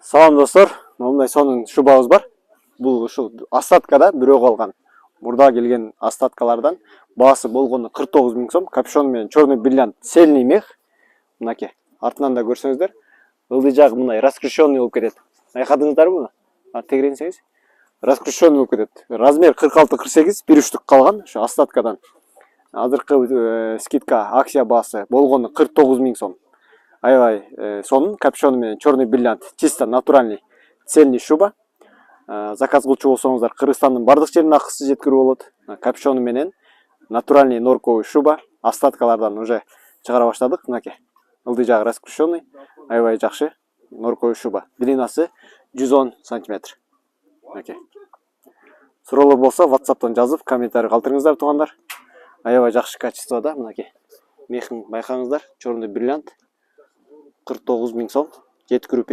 Салам достор, мындай сонун шубабыз бар. Бул ушул остаткада бирөө калган. Мурда келген остаткалардан баасы болгону 49 000 сом. Капюшон менен черный бриллиант, цельный мех. Мынакей, артынан да көрсөңүздөр. Ылдый жагы мындай раскрещенный болуп кетет. Байкадыңыздарбы буну? Тегеренсеңиз. Раскрещенный болуп кетет. Размер 46-48, бир үчтүк калган ошо остаткадан. Азыркы скидка акция баасы болгону 49 000 сом. Аябай сонун капюшону менен черный бриллиант, чисто натуральный цельный шуба. Заказ кылчу болсоңуздар Кыргызстандын бардык жерине акысыз жеткирүү болот. Капюшону менен натуральный норковый шуба остаткалардан уже чыгара баштадык. Мынакей, ылдый жагы раскрещенный, аябай жакшы норковый шуба. Длинасы 110 сантиметр. Мынакей. Суроолор болсо WhatsApp'тан жазып, комментарий калтырыңыздар туугандар. Аябай жакшы качествода, мынакей. Мехин байкаңыздар, черный бриллиант 49 000 сом. Жеткирүү